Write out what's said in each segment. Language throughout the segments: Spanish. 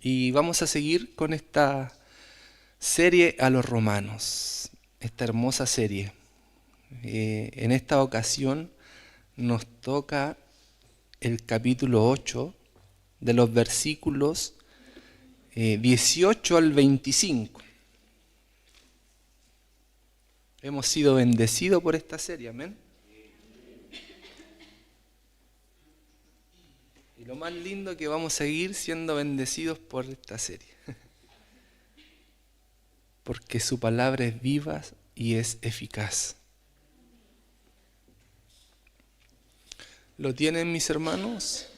Y vamos a seguir con esta serie a los romanos, esta hermosa serie. En esta ocasión nos toca el capítulo 8 de los versículos 18 al 25. Hemos sido bendecidos por esta serie, amén. Y lo más lindo es que vamos a seguir siendo bendecidos por esta serie. Porque su palabra es viva y es eficaz. ¿Lo tienen, mis hermanos?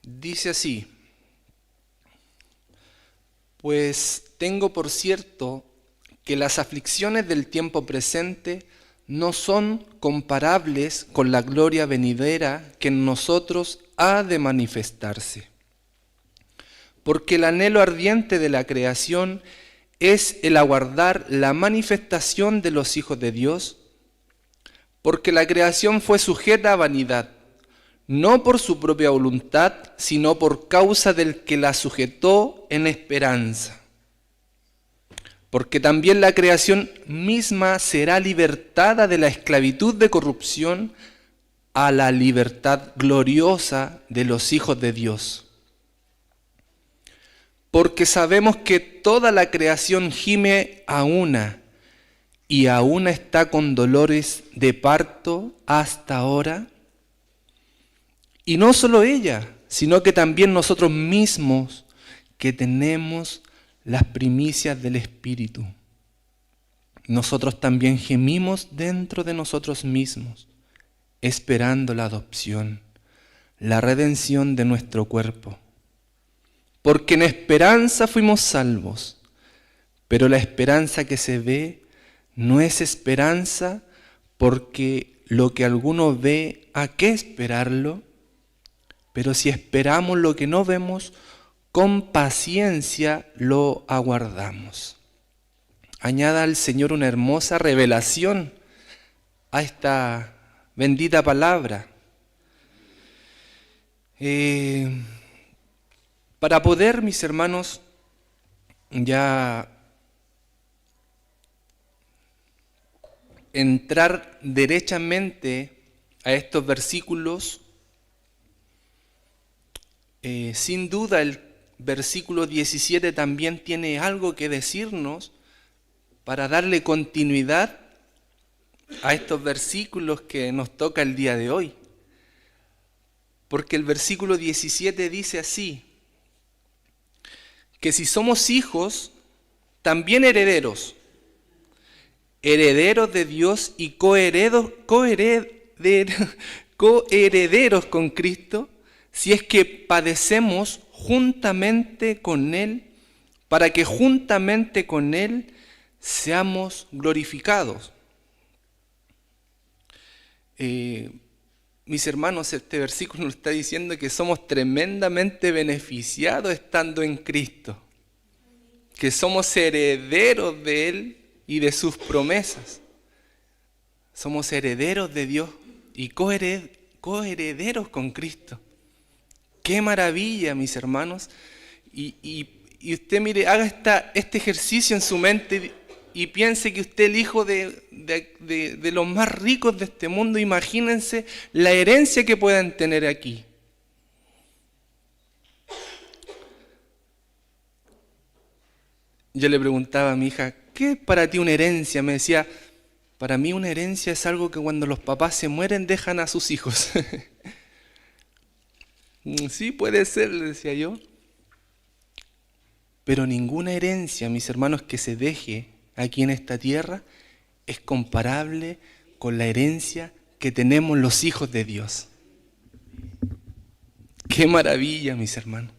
Dice así: pues tengo por cierto que las aflicciones del tiempo presente no son comparables con la gloria venidera que en nosotros ha de manifestarse. Porque el anhelo ardiente de la creación es el aguardar la manifestación de los hijos de Dios, porque la creación fue sujeta a vanidad, no por su propia voluntad, sino por causa del que la sujetó en esperanza. Porque también la creación misma será libertada de la esclavitud de corrupción a la libertad gloriosa de los hijos de Dios. Porque sabemos que toda la creación gime a una, y aún está con dolores de parto hasta ahora. Y no solo ella, sino que también nosotros mismos, que tenemos las primicias del Espíritu. Nosotros también gemimos dentro de nosotros mismos, esperando la adopción, la redención de nuestro cuerpo. Porque en esperanza fuimos salvos, pero la esperanza que se ve no es esperanza, porque lo que alguno ve, ¿a qué esperarlo? Pero si esperamos lo que no vemos, con paciencia lo aguardamos. Añada al Señor una hermosa revelación a esta bendita palabra. Para poder, mis hermanos, ya entrar derechamente a estos versículos, sin duda el versículo 17 también tiene algo que decirnos para darle continuidad a estos versículos que nos toca el día de hoy. Porque el versículo 17 dice así: que si somos hijos, también herederos, herederos de Dios y coherederos con Cristo, si es que padecemos juntamente con Él, para que juntamente con Él seamos glorificados. Mis hermanos, este versículo nos está diciendo que somos tremendamente beneficiados estando en Cristo, que somos herederos de Él y de sus promesas. Somos herederos de Dios y coherederos con Cristo. ¡Qué maravilla, mis hermanos! Y usted, mire, haga este ejercicio en su mente y piense que usted es el hijo de los más ricos de este mundo. Imagínense la herencia que puedan tener aquí. Yo le preguntaba a mi hija, ¿qué es para ti una herencia? Me decía, para mí una herencia es algo que cuando los papás se mueren dejan a sus hijos. Sí, puede ser, le decía yo. Pero ninguna herencia, mis hermanos, que se deje aquí en esta tierra es comparable con la herencia que tenemos los hijos de Dios. ¡Qué maravilla, mis hermanos!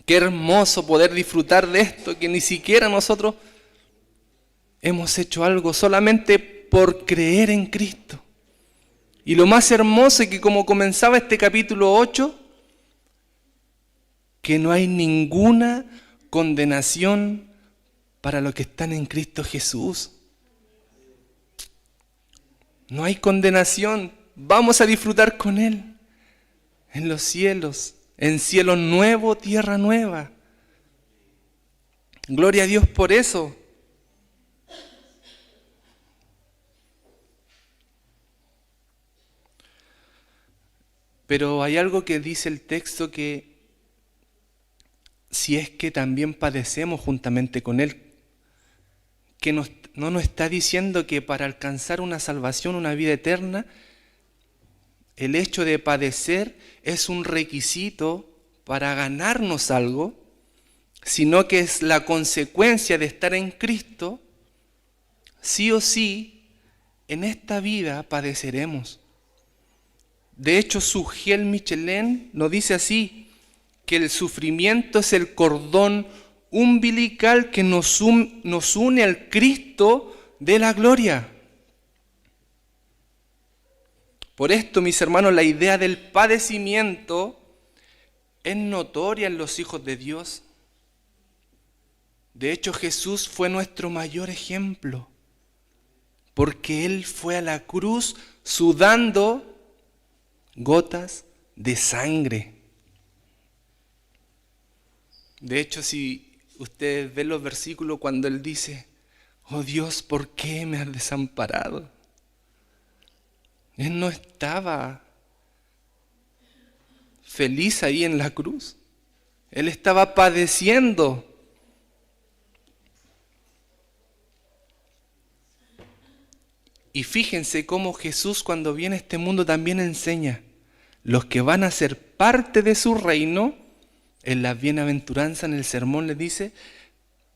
¡Qué hermoso poder disfrutar de esto, que ni siquiera nosotros hemos hecho algo solamente por creer en Cristo! Y lo más hermoso es que, como comenzaba este capítulo 8, que no hay ninguna condenación para los que están en Cristo Jesús. No hay condenación. Vamos a disfrutar con Él en los cielos, en cielo nuevo, tierra nueva. Gloria a Dios por eso. Pero hay algo que dice el texto que si es que también padecemos juntamente con Él, que no nos está diciendo que para alcanzar una salvación, una vida eterna, el hecho de padecer es un requisito para ganarnos algo, sino que es la consecuencia de estar en Cristo. Sí o sí, en esta vida padeceremos. De hecho, Sugel Michelin nos dice así, que el sufrimiento es el cordón umbilical que nos une al Cristo de la gloria. Por esto, mis hermanos, la idea del padecimiento es notoria en los hijos de Dios. De hecho, Jesús fue nuestro mayor ejemplo, porque Él fue a la cruz sudando gotas de sangre. De hecho, si ustedes ven los versículos cuando Él dice, oh Dios, ¿por qué me has desamparado? Él no estaba feliz ahí en la cruz. Él estaba padeciendo. Y fíjense cómo Jesús cuando viene a este mundo también enseña, los que van a ser parte de su reino, en la bienaventuranza, en el sermón le dice,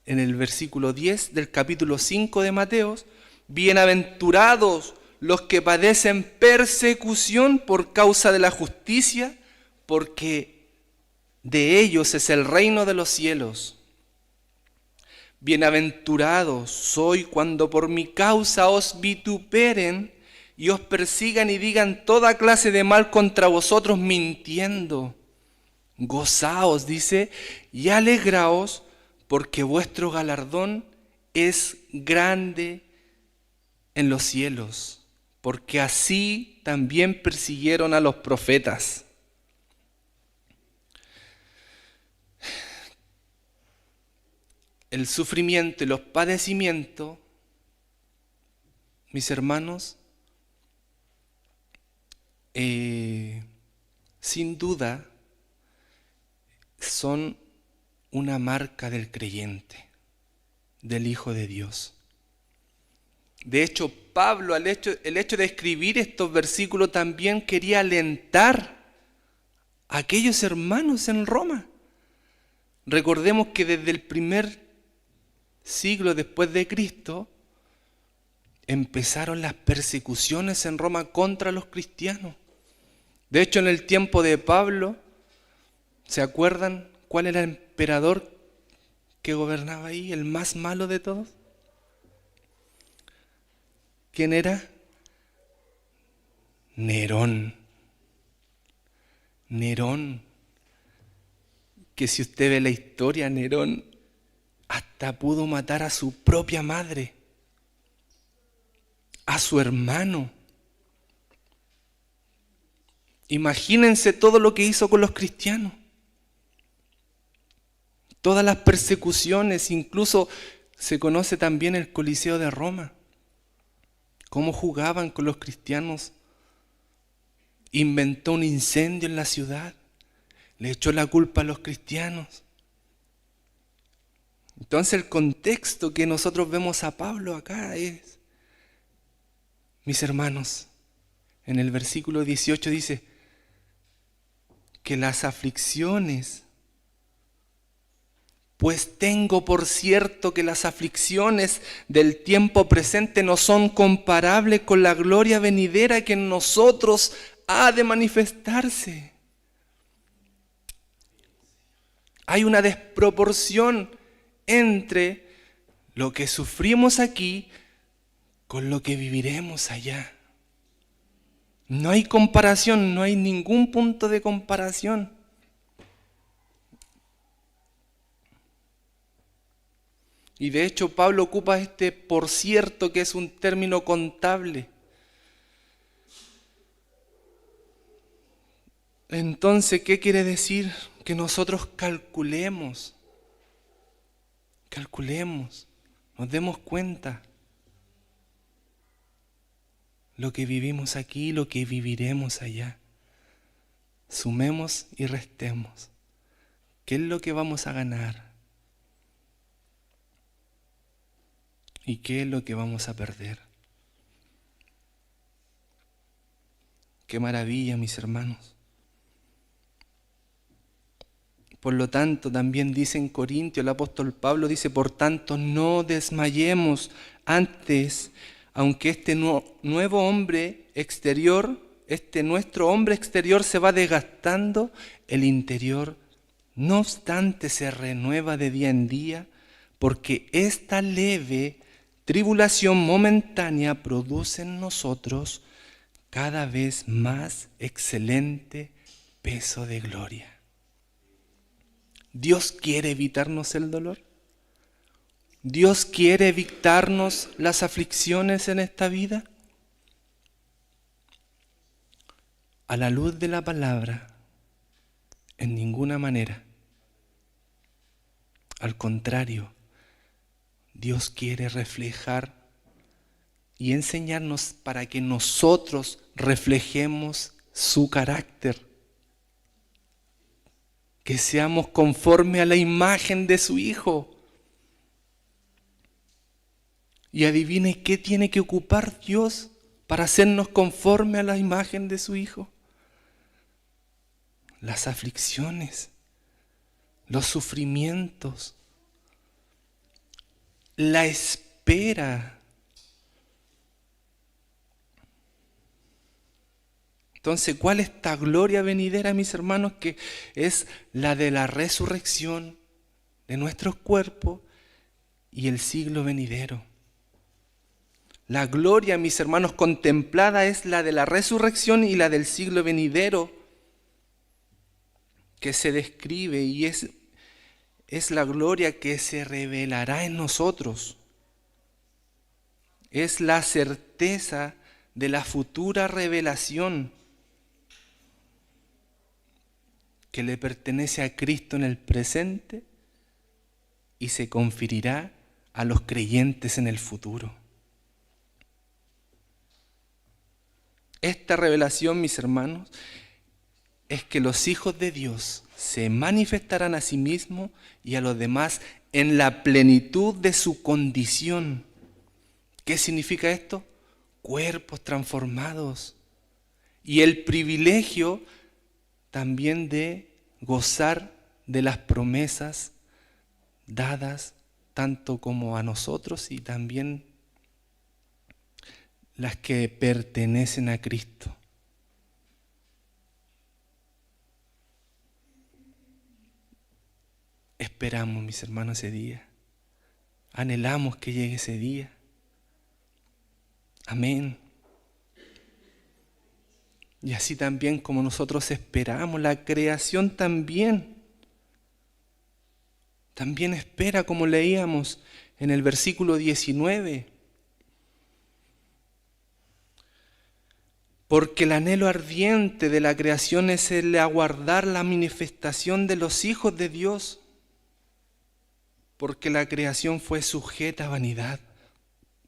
en el versículo 10 del capítulo 5 de Mateos, bienaventurados los que padecen persecución por causa de la justicia, porque de ellos es el reino de los cielos. Bienaventurados soy cuando por mi causa os vituperen y os persigan y digan toda clase de mal contra vosotros mintiendo. Gozaos, dice, y alegraos, porque vuestro galardón es grande en los cielos, porque así también persiguieron a los profetas. El sufrimiento y los padecimientos, mis hermanos, sin duda son una marca del creyente, del Hijo de Dios. De hecho, Pablo, el hecho de escribir estos versículos también quería alentar a aquellos hermanos en Roma. Recordemos que desde el primer siglo después de Cristo empezaron las persecuciones en Roma contra los cristianos. De hecho, en el tiempo de Pablo, ¿se acuerdan cuál era el emperador que gobernaba ahí, el más malo de todos? ¿Quién era? Nerón. Nerón. Que si usted ve la historia, Nerón hasta pudo matar a su propia madre, a su hermano. Imagínense todo lo que hizo con los cristianos. Todas las persecuciones, incluso se conoce también el Coliseo de Roma. Cómo jugaban con los cristianos. Inventó un incendio en la ciudad. Le echó la culpa a los cristianos. Entonces el contexto que nosotros vemos a Pablo acá es, mis hermanos, en el versículo 18 dice que las aflicciones, pues tengo por cierto que las aflicciones del tiempo presente no son comparables con la gloria venidera que en nosotros ha de manifestarse. Hay una desproporción entre lo que sufrimos aquí con lo que viviremos allá. No hay comparación, no hay ningún punto de comparación. Y de hecho Pablo ocupa por cierto, que es un término contable. Entonces, ¿qué quiere decir? Que nosotros calculemos, nos demos cuenta lo que vivimos aquí, lo que viviremos allá. Sumemos y restemos. ¿Qué es lo que vamos a ganar? ¿Y qué es lo que vamos a perder? ¡Qué maravilla, mis hermanos! Por lo tanto, también dice en Corintios, el apóstol Pablo dice, por tanto, no desmayemos antes, aunque este nuevo hombre exterior, nuestro hombre exterior se va desgastando, el interior, no obstante, se renueva de día en día, porque esta leve tribulación momentánea produce en nosotros cada vez más excelente peso de gloria. ¿Dios quiere evitarnos el dolor? ¿Dios quiere evitarnos las aflicciones en esta vida? A la luz de la palabra, en ninguna manera. Al contrario, Dios quiere reflejar y enseñarnos para que nosotros reflejemos su carácter. Que seamos conforme a la imagen de su Hijo. Y adivine qué tiene que ocupar Dios para hacernos conforme a la imagen de su Hijo. Las aflicciones, los sufrimientos, la espera. Entonces, ¿cuál es esta gloria venidera, mis hermanos? Que es la de la resurrección de nuestros cuerpos y el siglo venidero. La gloria, mis hermanos, contemplada es la de la resurrección y la del siglo venidero que se describe y es la gloria que se revelará en nosotros. Es la certeza de la futura revelación que le pertenece a Cristo en el presente y se conferirá a los creyentes en el futuro. Esta revelación, mis hermanos, es que los hijos de Dios se manifestarán a sí mismos y a los demás en la plenitud de su condición. ¿Qué significa esto? Cuerpos transformados y el privilegio también de gozar de las promesas dadas tanto como a nosotros y también las que pertenecen a Cristo. Esperamos, mis hermanos, ese día. Anhelamos que llegue ese día. Amén. Y así también como nosotros esperamos, la creación también espera, como leíamos en el versículo 19. Porque el anhelo ardiente de la creación es el aguardar la manifestación de los hijos de Dios. Porque la creación fue sujeta a vanidad,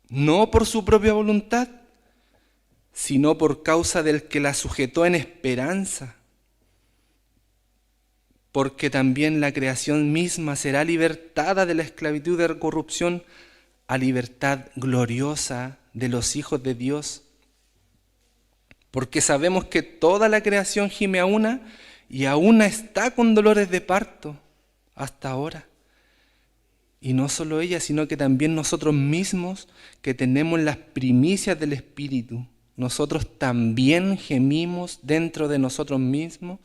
no por su propia voluntad, sino por causa del que la sujetó en esperanza. Porque también la creación misma será libertada de la esclavitud de corrupción a libertad gloriosa de los hijos de Dios. Porque sabemos que toda la creación gime a una y a una está con dolores de parto hasta ahora. Y no solo ella, sino que también nosotros mismos que tenemos las primicias del Espíritu. Nosotros también gemimos dentro de nosotros mismos,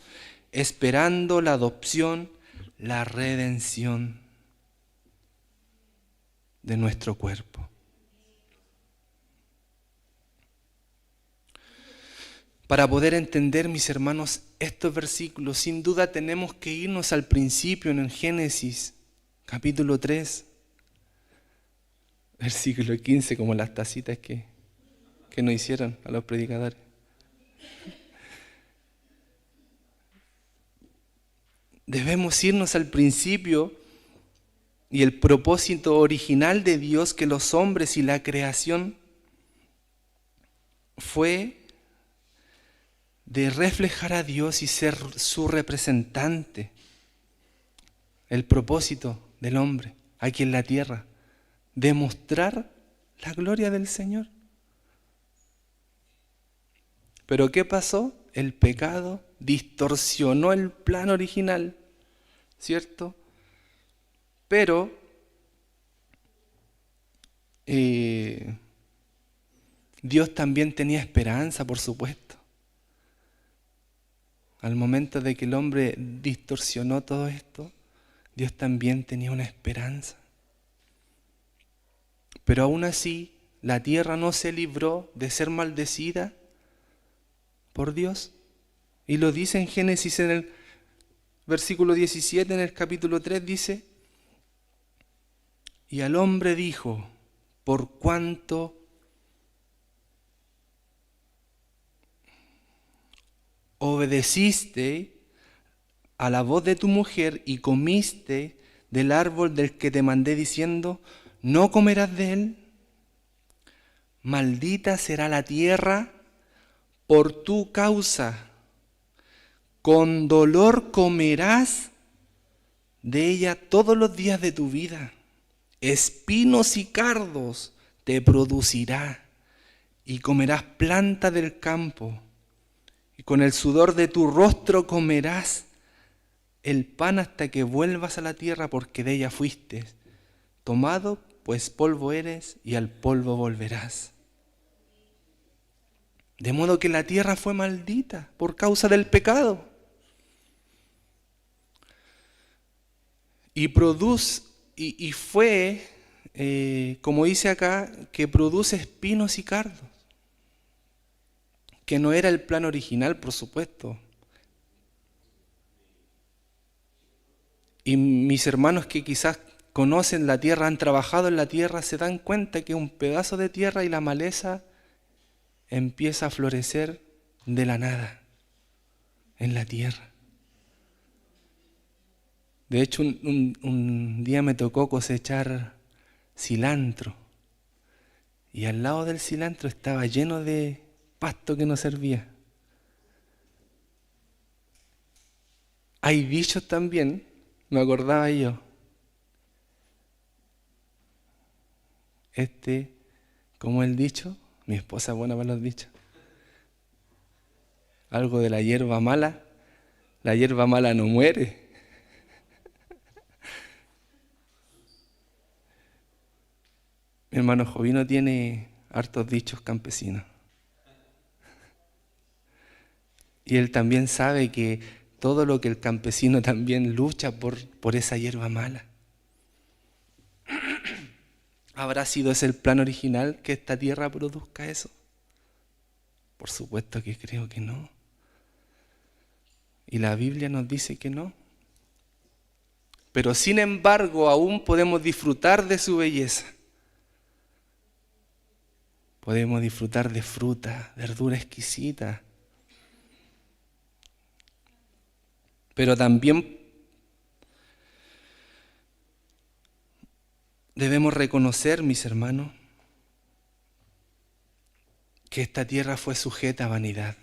esperando la adopción, la redención de nuestro cuerpo. Para poder entender, mis hermanos, estos versículos, sin duda tenemos que irnos al principio en el Génesis, capítulo 3, versículo 15, como las tacitas que nos hicieron a los predicadores. debemos irnos al principio y el propósito original de Dios, que los hombres y la creación fue de reflejar a Dios y ser su representante. El propósito del hombre aquí en la tierra, demostrar la gloria del Señor. Pero ¿qué pasó? El pecado distorsionó el plan original, ¿cierto? Pero Dios también tenía esperanza, por supuesto. Al momento de que el hombre distorsionó todo esto, Dios también tenía una esperanza. Pero aún así, la tierra no se libró de ser maldecida por Dios. Y lo dice en Génesis en el versículo 17, en el capítulo 3, dice: y al hombre dijo, por cuanto obedeciste a la voz de tu mujer y comiste del árbol del que te mandé diciendo, no comerás de él, maldita será la tierra por tu causa, con dolor comerás de ella todos los días de tu vida, espinos y cardos te producirá, y comerás planta del campo, y con el sudor de tu rostro comerás el pan hasta que vuelvas a la tierra, porque de ella fuiste tomado, pues polvo eres y al polvo volverás. De modo que la tierra fue maldita por causa del pecado. Y fue, como dice acá, que produce espinos y cardos. Que no era el plan original, por supuesto. Y mis hermanos que quizás conocen la tierra, han trabajado en la tierra, se dan cuenta que un pedazo de tierra y la maleza empieza a florecer de la nada en la tierra. De hecho, un día me tocó cosechar cilantro y al lado del cilantro estaba lleno de pasto que no servía. Hay dichos también, me acordaba yo. Como el dicho, mi esposa es buena para los dichos. Algo de la hierba mala no muere. Mi hermano Jovino tiene hartos dichos campesinos. Y él también sabe que todo lo que el campesino también lucha por esa hierba mala. ¿Habrá sido ese el plan original, que esta tierra produzca eso? Por supuesto que creo que no. Y la Biblia nos dice que no. Pero sin embargo, aún podemos disfrutar de su belleza. Podemos disfrutar de fruta, verdura exquisita. Pero también debemos reconocer, mis hermanos, que esta tierra fue sujeta a vanidad.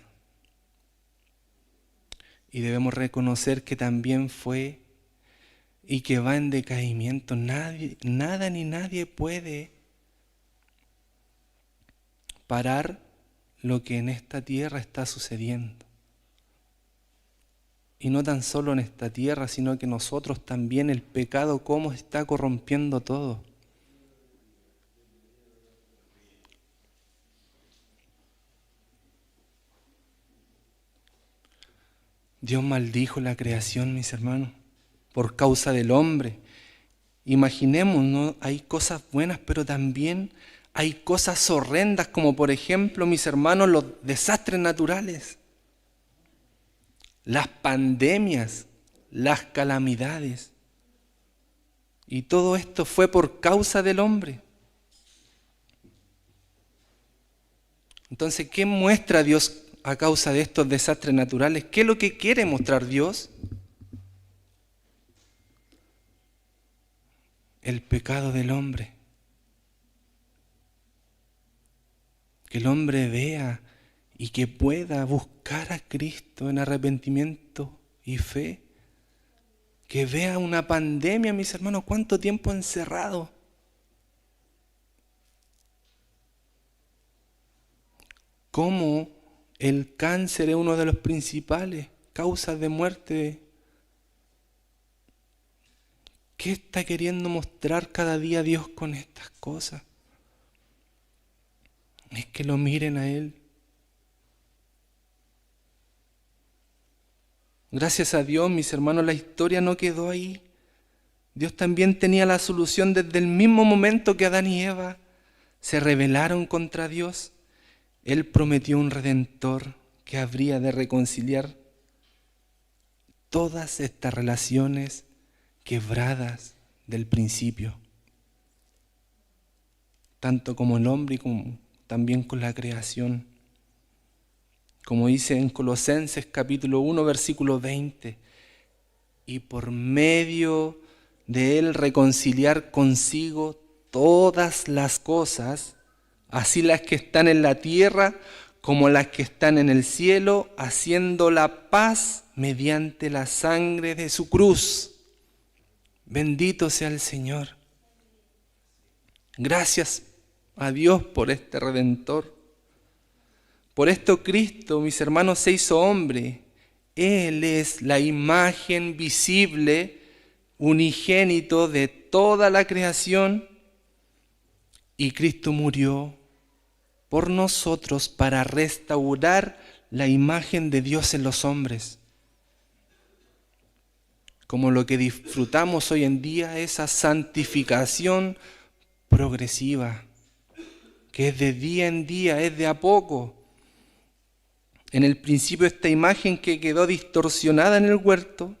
Y debemos reconocer que también fue y que va en decaimiento. Nada ni nadie puede parar lo que en esta tierra está sucediendo. Y no tan solo en esta tierra, sino que nosotros también, el pecado, cómo está corrompiendo todo. Dios maldijo la creación, mis hermanos, por causa del hombre. Imaginemos, ¿no? Hay cosas buenas, pero también hay cosas horrendas, como por ejemplo, mis hermanos, los desastres naturales, las pandemias, las calamidades. Y todo esto fue por causa del hombre. Entonces, ¿qué muestra Dios a causa de estos desastres naturales? ¿Qué es lo que quiere mostrar Dios? el pecado del hombre. Que el hombre vea y que pueda buscar a Cristo en arrepentimiento y fe. Que vea una pandemia, mis hermanos, cuánto tiempo encerrado. Cómo el cáncer es uno de los principales causas de muerte. ¿Qué está queriendo mostrar cada día Dios con estas cosas? Es que lo miren a Él. Gracias a Dios, mis hermanos, la historia no quedó ahí. Dios también tenía la solución desde el mismo momento que Adán y Eva se rebelaron contra Dios. Él prometió un redentor que habría de reconciliar todas estas relaciones quebradas del principio, tanto como el hombre y como también con la creación. Como dice en Colosenses capítulo 1, versículo 20, y por medio de él reconciliar consigo todas las cosas, así las que están en la tierra como las que están en el cielo, haciendo la paz mediante la sangre de su cruz. Bendito sea el Señor. Gracias a Dios por este Redentor. Por esto Cristo, mis hermanos, se hizo hombre. Él es la imagen visible, unigénito de toda la creación. Y Cristo murió por nosotros para restaurar la imagen de Dios en los hombres. Como lo que disfrutamos hoy en día, esa santificación progresiva, que es de día en día, es de a poco. En el principio esta imagen que quedó distorsionada en el huerto,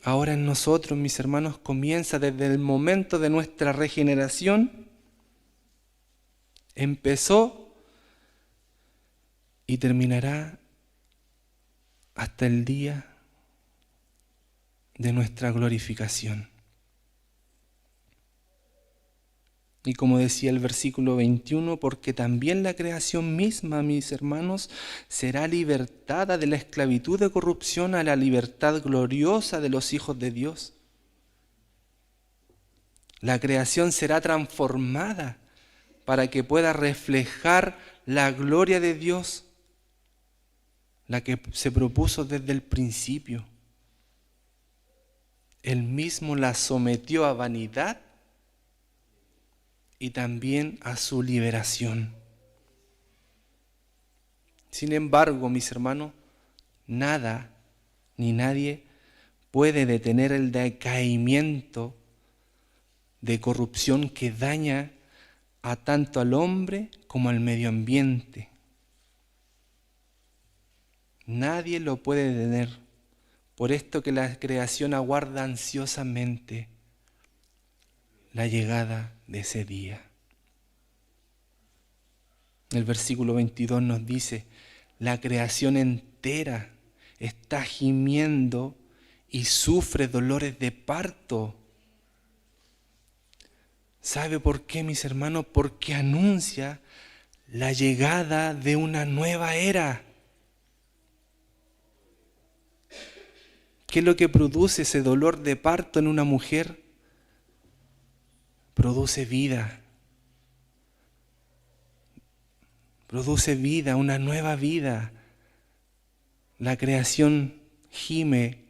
ahora en nosotros, mis hermanos, comienza desde el momento de nuestra regeneración, empezó y terminará hasta el día de nuestra glorificación. Y como decía el versículo 21, porque también la creación misma, mis hermanos, será libertada de la esclavitud de corrupción a la libertad gloriosa de los hijos de Dios. La creación será transformada para que pueda reflejar la gloria de Dios, la que se propuso desde el principio. Él mismo la sometió a vanidad y también a su liberación. Sin embargo, mis hermanos, nada ni nadie puede detener el decaimiento de corrupción que daña a tanto al hombre como al medio ambiente. Nadie lo puede detener. Por esto que la creación aguarda ansiosamente la llegada de ese día. El versículo 22 nos dice, la creación entera está gimiendo y sufre dolores de parto. ¿Sabe por qué, mis hermanos? Porque anuncia la llegada de una nueva era. ¿Qué es lo que produce ese dolor de parto en una mujer? Produce vida. Produce vida, una nueva vida. La creación gime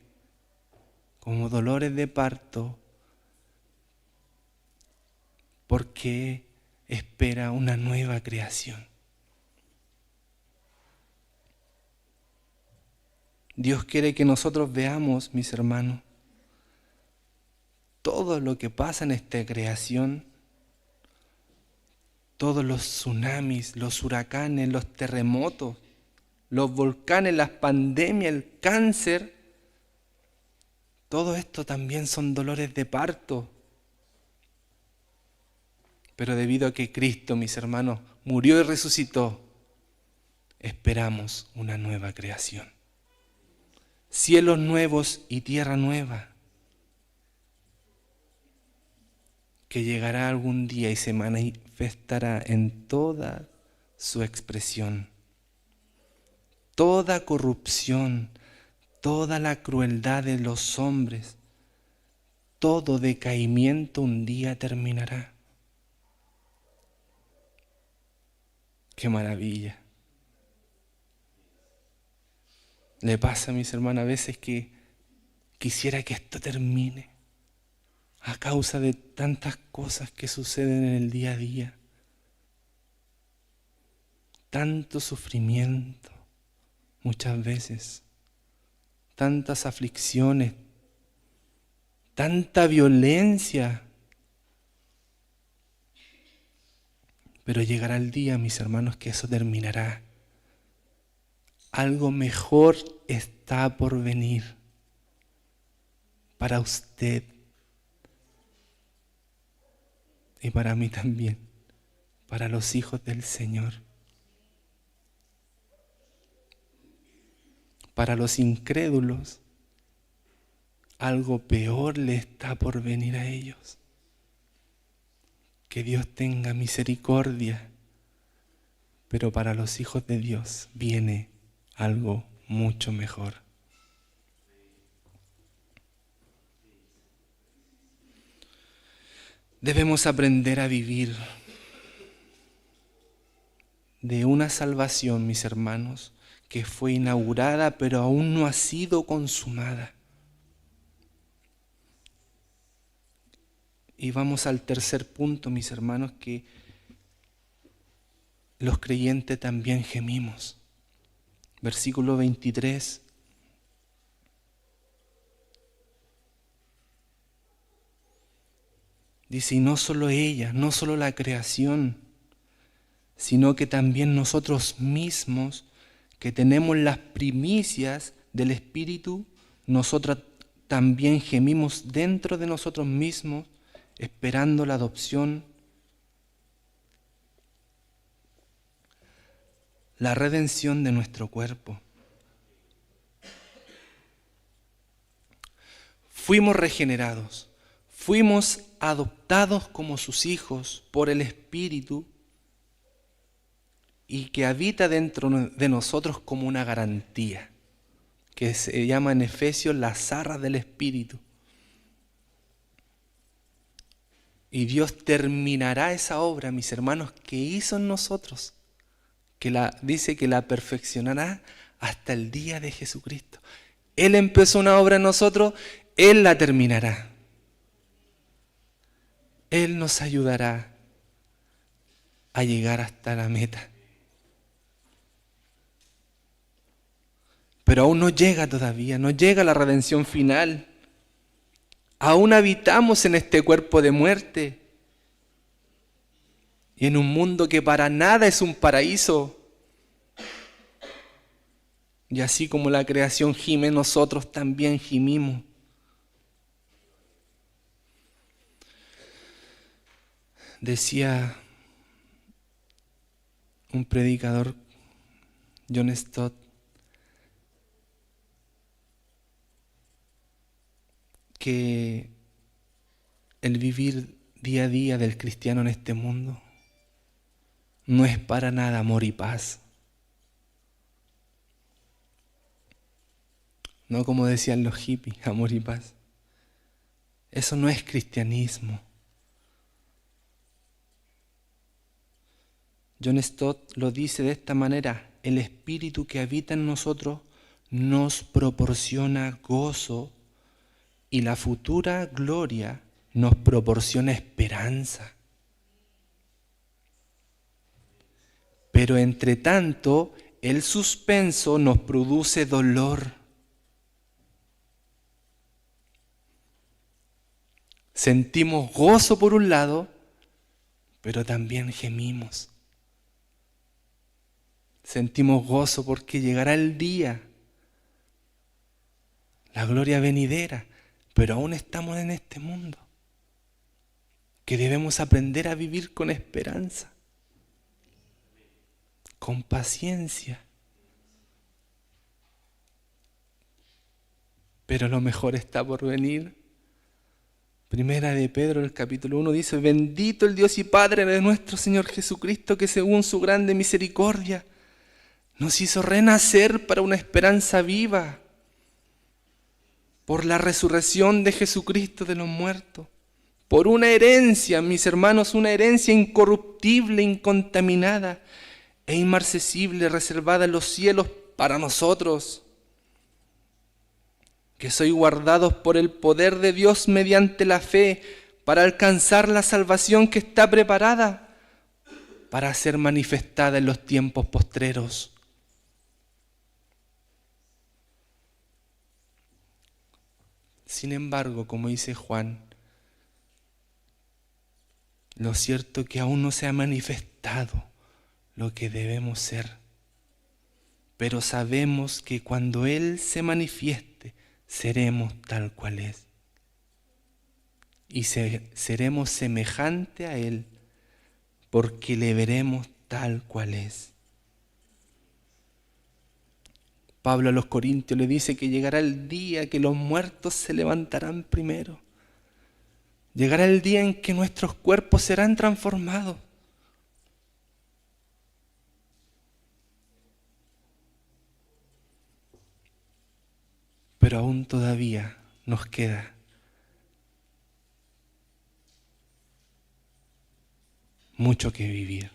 como dolores de parto porque espera una nueva creación. Dios quiere que nosotros veamos, mis hermanos, todo lo que pasa en esta creación, todos los tsunamis, los huracanes, los terremotos, los volcanes, las pandemias, el cáncer, todo esto también son dolores de parto. Pero debido a que Cristo, mis hermanos, murió y resucitó, esperamos una nueva creación. Cielos nuevos y tierra nueva. que llegará algún día y se manifestará en toda su expresión. Toda corrupción, toda la crueldad de los hombres, todo decaimiento un día terminará. ¡Qué maravilla! Le pasa a mis hermanos a veces que quisiera que esto termine a causa de tantas cosas que suceden en el día a día. Tanto sufrimiento, muchas veces, tantas aflicciones, tanta violencia. Pero llegará el día, mis hermanos, que eso terminará. Algo mejor está por venir para usted y para mí también, para los hijos del Señor. Para los incrédulos, algo peor le está por venir a ellos. Que Dios tenga misericordia, pero para los hijos de Dios viene algo mucho mejor. Debemos aprender a vivir de una salvación, mis hermanos, que fue inaugurada pero aún no ha sido consumada. Y vamos al tercer punto, mis hermanos, que los creyentes también gemimos. Versículo 23. Dice, y no solo ella, no solo la creación, sino que también nosotros mismos, que tenemos las primicias del Espíritu, nosotros también gemimos dentro de nosotros mismos, esperando la adopción, la redención de nuestro cuerpo. Fuimos regenerados, fuimos adoptados como sus hijos por el Espíritu y que habita dentro de nosotros como una garantía, que se llama en Efesios las arras del Espíritu. Y Dios terminará esa obra, mis hermanos, que hizo en nosotros, dice que la perfeccionará hasta el día de Jesucristo. Él empezó una obra en nosotros, Él la terminará. Él nos ayudará a llegar hasta la meta. Pero aún no llega todavía, no llega la redención final. Aún habitamos en este cuerpo de muerte y en un mundo que para nada es un paraíso. Y así como la creación gime, nosotros también gimimos. Decía un predicador, John Stott, que el vivir día a día del cristiano en este mundo no es para nada amor y paz. No como decían los hippies, amor y paz. Eso no es cristianismo. John Stott lo dice de esta manera: el espíritu que habita en nosotros nos proporciona gozo y la futura gloria nos proporciona esperanza. Pero entre tanto, el suspenso nos produce dolor. Sentimos gozo por un lado, pero también gemimos. Sentimos gozo porque llegará el día, la gloria venidera, pero aún estamos en este mundo, que debemos aprender a vivir con esperanza, con paciencia. Pero lo mejor está por venir, Primera de Pedro, el capítulo 1 dice: bendito el Dios y Padre de nuestro Señor Jesucristo, que según su grande misericordia nos hizo renacer para una esperanza viva por la resurrección de Jesucristo de los muertos, por una herencia, mis hermanos, una herencia incorruptible, incontaminada e inmarcesible, reservada en los cielos para nosotros, que sois guardados por el poder de Dios mediante la fe, para alcanzar la salvación que está preparada para ser manifestada en los tiempos postreros. Sin embargo, como dice Juan, lo cierto es que aún no se ha manifestado lo que debemos ser. Pero sabemos que cuando Él se manifieste, seremos tal cual es. Y seremos semejante a Él, porque le veremos tal cual es. Pablo a los Corintios le dice que llegará el día que los muertos se levantarán primero. Llegará el día en que nuestros cuerpos serán transformados. Pero aún todavía nos queda mucho que vivir,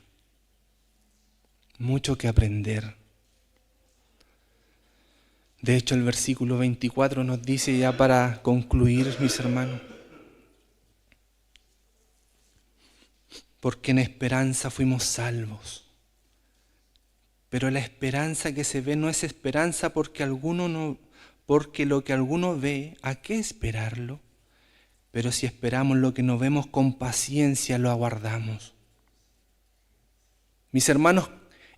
mucho que aprender. De hecho, el versículo 24 nos dice, ya para concluir, mis hermanos: porque en esperanza fuimos salvos. Pero la esperanza que se ve no es esperanza porque lo que alguno ve, ¿a qué esperarlo? Pero si esperamos lo que no vemos, con paciencia lo aguardamos. Mis hermanos,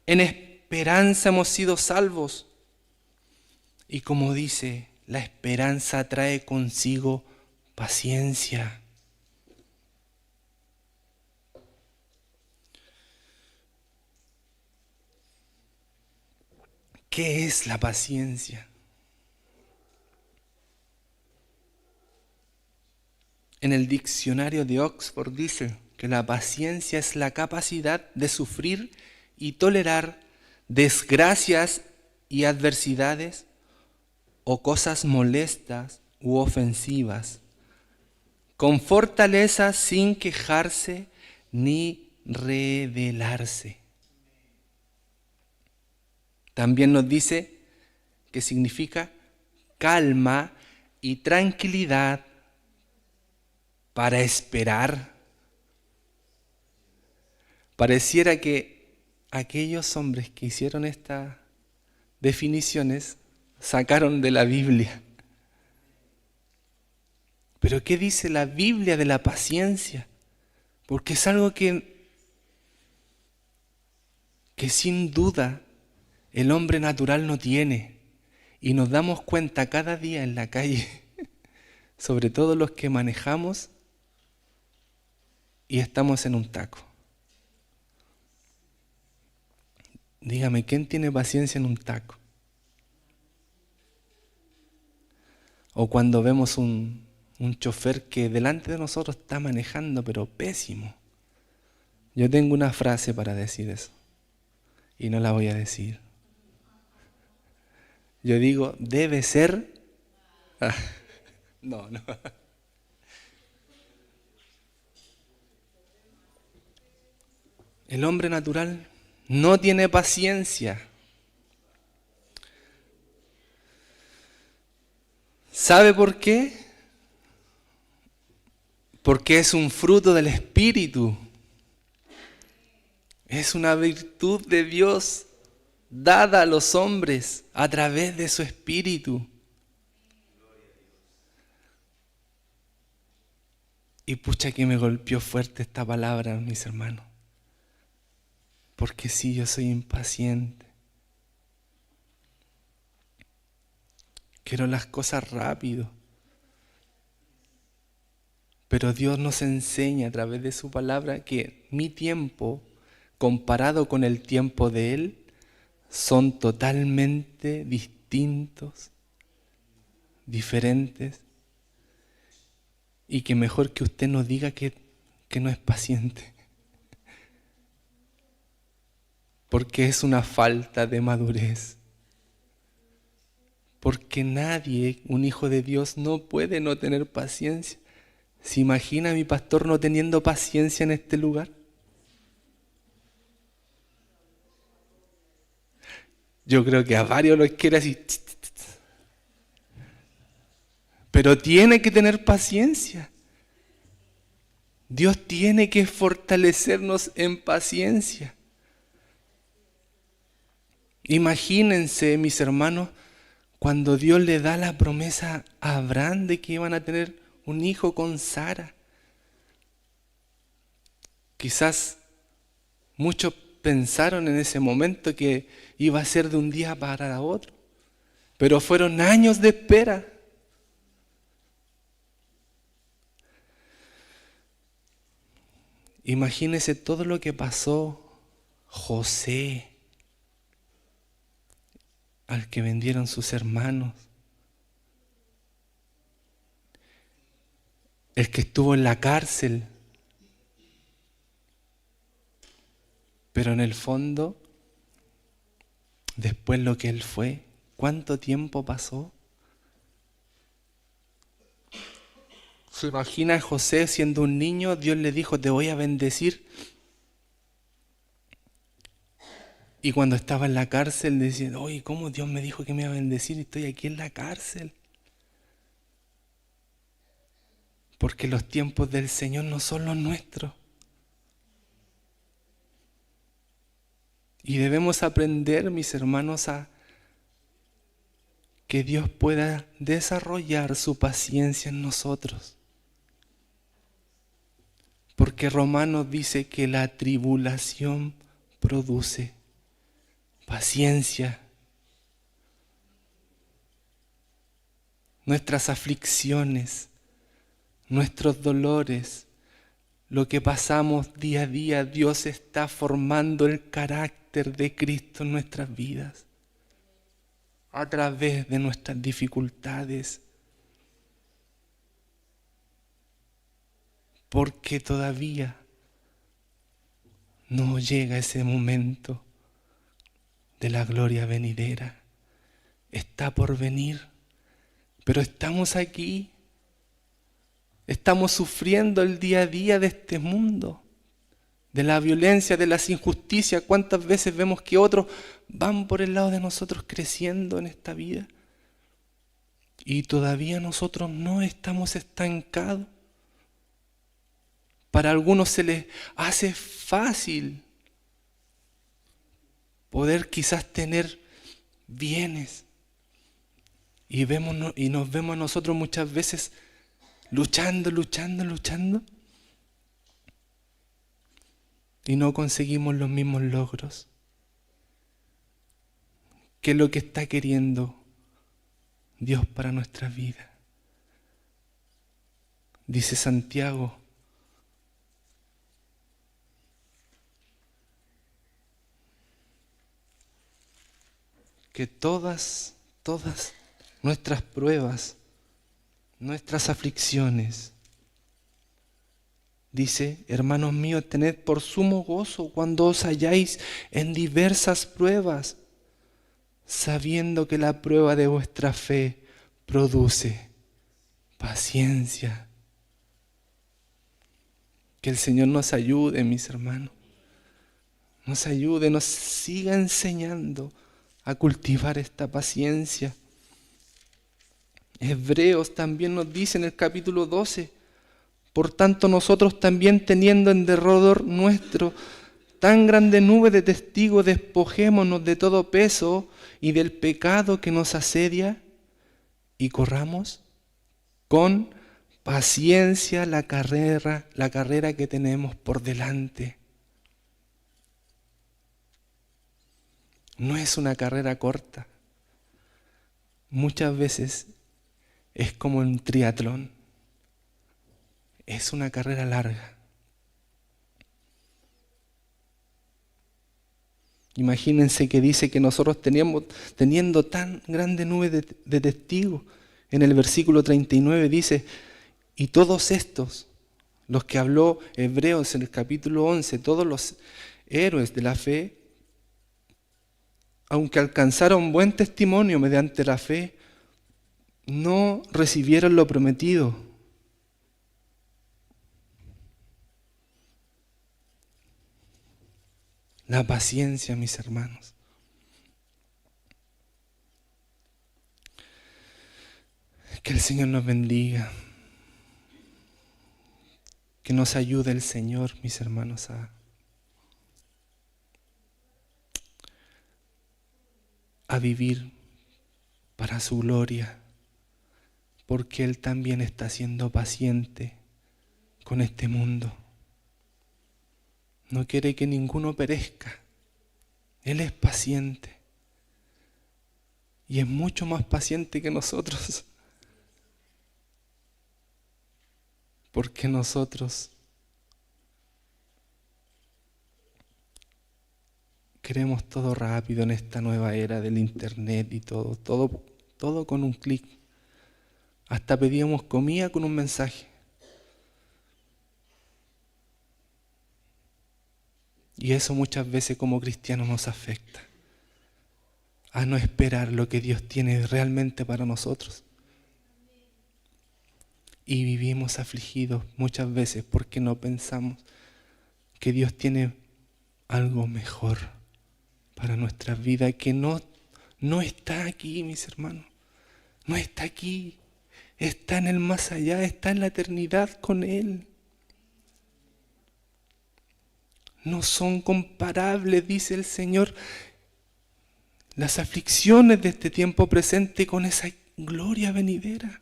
en esperanza hemos sido salvos. Y como dice, la esperanza trae consigo paciencia. ¿Qué es la paciencia? En el diccionario de Oxford dice que la paciencia es la capacidad de sufrir y tolerar desgracias y adversidades o cosas molestas u ofensivas, con fortaleza, sin quejarse ni rebelarse. También nos dice que significa calma y tranquilidad para esperar. Pareciera que aquellos hombres que hicieron estas definiciones sacaron de la Biblia. Pero ¿qué dice la Biblia de la paciencia? Porque es algo que sin duda el hombre natural no tiene. Y nos damos cuenta cada día en la calle, sobre todo los que manejamos y estamos en un taco. Dígame, ¿quién tiene paciencia en un taco? O cuando vemos un chofer que delante de nosotros está manejando, pero pésimo. Yo tengo una frase para decir eso, y no la voy a decir. Yo digo, debe ser... No. El hombre natural no tiene paciencia. ¿Sabe por qué? Porque es un fruto del Espíritu. Es una virtud de Dios dada a los hombres a través de su Espíritu. Y pucha que me golpeó fuerte esta palabra, mis hermanos. Porque sí, yo soy impaciente. Quiero las cosas rápido. Pero Dios nos enseña a través de su palabra que mi tiempo, comparado con el tiempo de Él, son totalmente distintos, diferentes. Y que mejor que usted no diga que no es paciente. Porque es una falta de madurez. Porque nadie, un hijo de Dios, no puede no tener paciencia. ¿Se imagina a mi pastor no teniendo paciencia en este lugar? Yo creo que a varios los quiere así. Pero tiene que tener paciencia. Dios tiene que fortalecernos en paciencia. Imagínense, mis hermanos, cuando Dios le da la promesa a Abraham de que iban a tener un hijo con Sara. Quizás muchos pensaron en ese momento que iba a ser de un día para otro, pero fueron años de espera. Imagínense todo lo que pasó José, al que vendieron sus hermanos, el que estuvo en la cárcel, pero en el fondo, después lo que él fue, ¿cuánto tiempo pasó? ¿Se imagina a José siendo un niño? Dios le dijo, te voy a bendecir. Y cuando estaba en la cárcel decía, oye, ¿cómo Dios me dijo que me iba a bendecir y estoy aquí en la cárcel? Porque los tiempos del Señor no son los nuestros. Y debemos aprender, mis hermanos, a que Dios pueda desarrollar su paciencia en nosotros. Porque Romanos dice que la tribulación produce paciencia. Nuestras aflicciones, nuestros dolores, lo que pasamos día a día, Dios está formando el carácter de Cristo en nuestras vidas a través de nuestras dificultades. Porque todavía no llega ese momento de la gloria venidera. Está por venir, pero estamos aquí. Estamos sufriendo el día a día de este mundo, de la violencia, de las injusticias. ¿Cuántas veces vemos que otros van por el lado de nosotros creciendo en esta vida? Y todavía nosotros no estamos estancados. Para algunos se les hace fácil poder quizás tener bienes. Y nos vemos a nosotros muchas veces luchando. Y no conseguimos los mismos logros. ¿Qué es lo que está queriendo Dios para nuestra vida? Dice Santiago, que todas nuestras pruebas, nuestras aflicciones, dice, hermanos míos, tened por sumo gozo cuando os halláis en diversas pruebas, sabiendo que la prueba de vuestra fe produce paciencia. Que el Señor nos ayude, mis hermanos, nos ayude, nos siga enseñando a cultivar esta paciencia. Hebreos también nos dice en el capítulo 12, por tanto nosotros también teniendo en derredor nuestro tan grande nube de testigos, despojémonos de todo peso y del pecado que nos asedia y corramos con paciencia la carrera que tenemos por delante. No es una carrera corta. Muchas veces es como un triatlón. Es una carrera larga. Imagínense que dice que nosotros teniendo tan grande nube de testigos, en el versículo 39 dice, Y todos estos, los que habló Hebreos en el capítulo 11, todos los héroes de la fe, aunque alcanzaron buen testimonio mediante la fe, no recibieron lo prometido. La paciencia, mis hermanos. Que el Señor nos bendiga. Que nos ayude el Señor, mis hermanos, a vivir para su gloria, porque Él también está siendo paciente con este mundo. No quiere que ninguno perezca. Él es paciente y es mucho más paciente que nosotros, porque nosotros queremos todo rápido en esta nueva era del internet y todo con un clic. Hasta pedíamos comida con un mensaje. Y eso muchas veces como cristianos nos afecta, a no esperar lo que Dios tiene realmente para nosotros. Y vivimos afligidos muchas veces porque no pensamos que Dios tiene algo mejor para nuestra vida, que no está aquí, mis hermanos. No está aquí. Está en el más allá, está en la eternidad con Él. No son comparables, dice el Señor, las aflicciones de este tiempo presente con esa gloria venidera.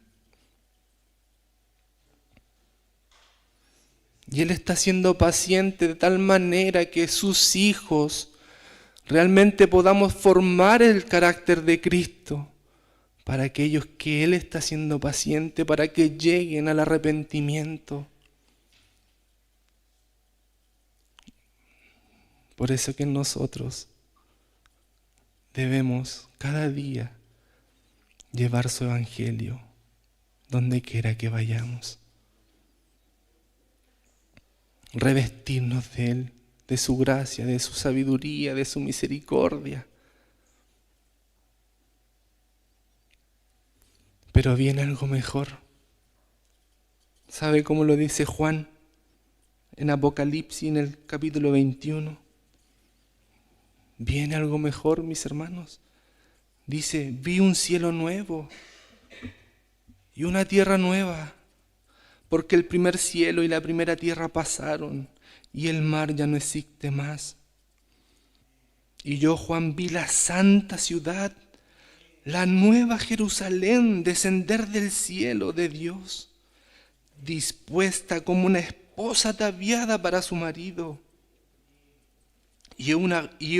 Y Él está siendo paciente de tal manera que sus hijos realmente podamos formar el carácter de Cristo para aquellos que Él está siendo paciente, para que lleguen al arrepentimiento. Por eso que nosotros debemos cada día llevar su evangelio donde quiera que vayamos. Revestirnos de Él, de su gracia, de su sabiduría, de su misericordia. Pero viene algo mejor. ¿Sabe cómo lo dice Juan en Apocalipsis en el capítulo 21? Viene algo mejor, mis hermanos. Dice, vi un cielo nuevo y una tierra nueva, porque el primer cielo y la primera tierra pasaron y el mar ya no existe más. Y yo, Juan, vi la santa ciudad, la nueva Jerusalén, descender del cielo de Dios, dispuesta como una esposa ataviada para su marido. Y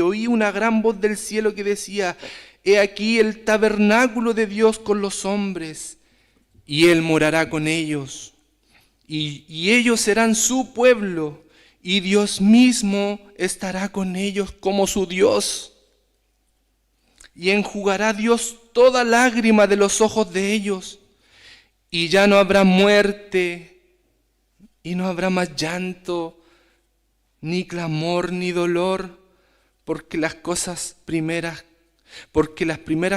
oí una gran voz del cielo que decía, he aquí el tabernáculo de Dios con los hombres, y Él morará con ellos, y ellos serán su pueblo, y Dios mismo estará con ellos como su Dios. Y enjugará Dios toda lágrima de los ojos de ellos, y ya no habrá muerte, y no habrá más llanto, ni clamor, ni dolor, porque las primeras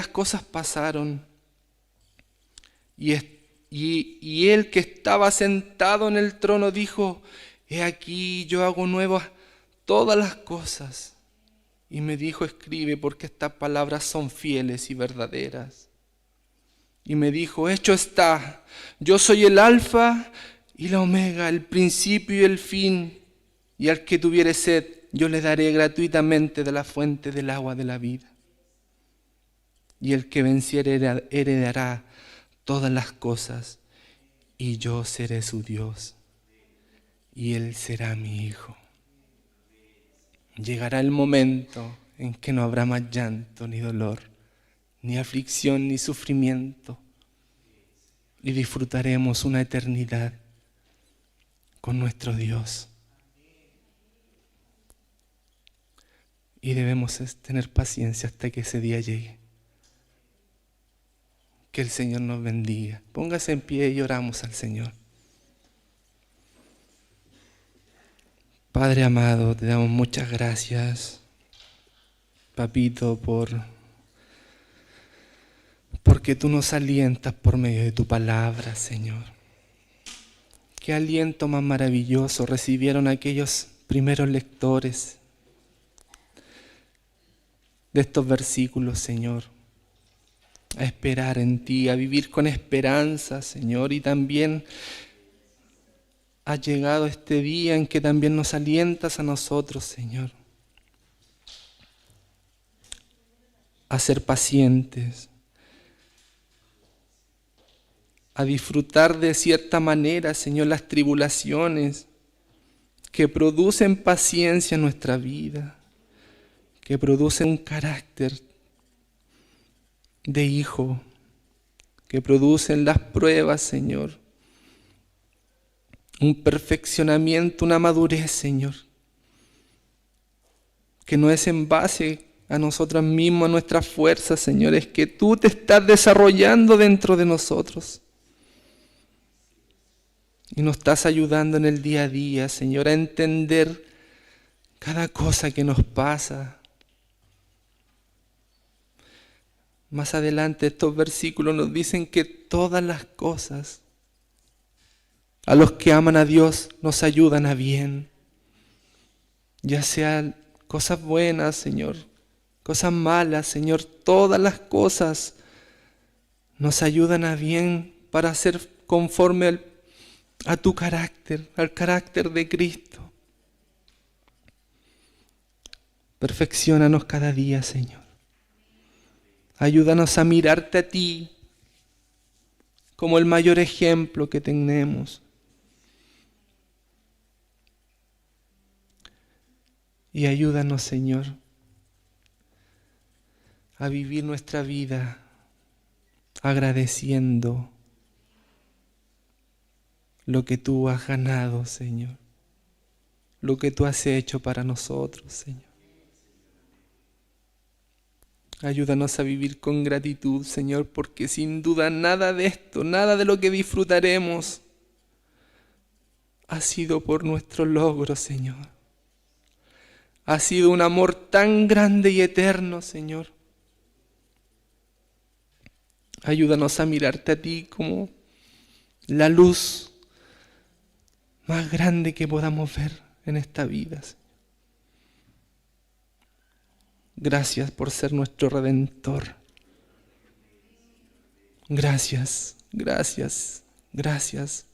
cosas pasaron. Y él que estaba sentado en el trono dijo, he aquí yo hago nuevas todas las cosas. Y me dijo, escribe, porque estas palabras son fieles y verdaderas. Y me dijo, hecho está, yo soy el alfa y la omega, el principio y el fin, y al que tuviere sed, yo le daré gratuitamente de la fuente del agua de la vida. Y el que venciere heredará todas las cosas, y yo seré su Dios, y él será mi hijo. Llegará el momento en que no habrá más llanto, ni dolor, ni aflicción, ni sufrimiento, y disfrutaremos una eternidad con nuestro Dios. Y debemos tener paciencia hasta que ese día llegue. Que el Señor nos bendiga. Póngase en pie y oramos al Señor. Padre amado, te damos muchas gracias, Papito, porque tú nos alientas por medio de tu palabra, Señor. Qué aliento más maravilloso recibieron aquellos primeros lectores de estos versículos, Señor. A esperar en ti, a vivir con esperanza, Señor, y también ha llegado este día en que también nos alientas a nosotros, Señor, a ser pacientes, a disfrutar de cierta manera, Señor, las tribulaciones que producen paciencia en nuestra vida, que producen un carácter de hijo, que producen las pruebas, Señor, un perfeccionamiento, una madurez, Señor, que no es en base a nosotros mismos, a nuestras fuerzas, Señor, es que tú te estás desarrollando dentro de nosotros. Y nos estás ayudando en el día a día, Señor, a entender cada cosa que nos pasa. Más adelante estos versículos nos dicen que todas las cosas a los que aman a Dios nos ayudan a bien. Ya sean cosas buenas, Señor, cosas malas, Señor, todas las cosas nos ayudan a bien para ser conforme a tu carácter, al carácter de Cristo. Perfecciónanos cada día, Señor. Ayúdanos a mirarte a ti como el mayor ejemplo que tenemos. Y ayúdanos, Señor, a vivir nuestra vida agradeciendo lo que tú has ganado, Señor, lo que tú has hecho para nosotros, Señor. Ayúdanos a vivir con gratitud, Señor, porque sin duda nada de esto, nada de lo que disfrutaremos ha sido por nuestro logro, Señor. Ha sido un amor tan grande y eterno, Señor. Ayúdanos a mirarte a ti como la luz más grande que podamos ver en esta vida, Señor. Gracias por ser nuestro Redentor. Gracias, gracias, gracias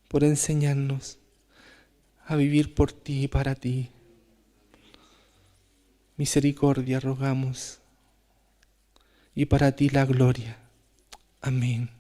por enseñarnos a vivir por ti y para ti. Misericordia rogamos y para ti la gloria. Amén.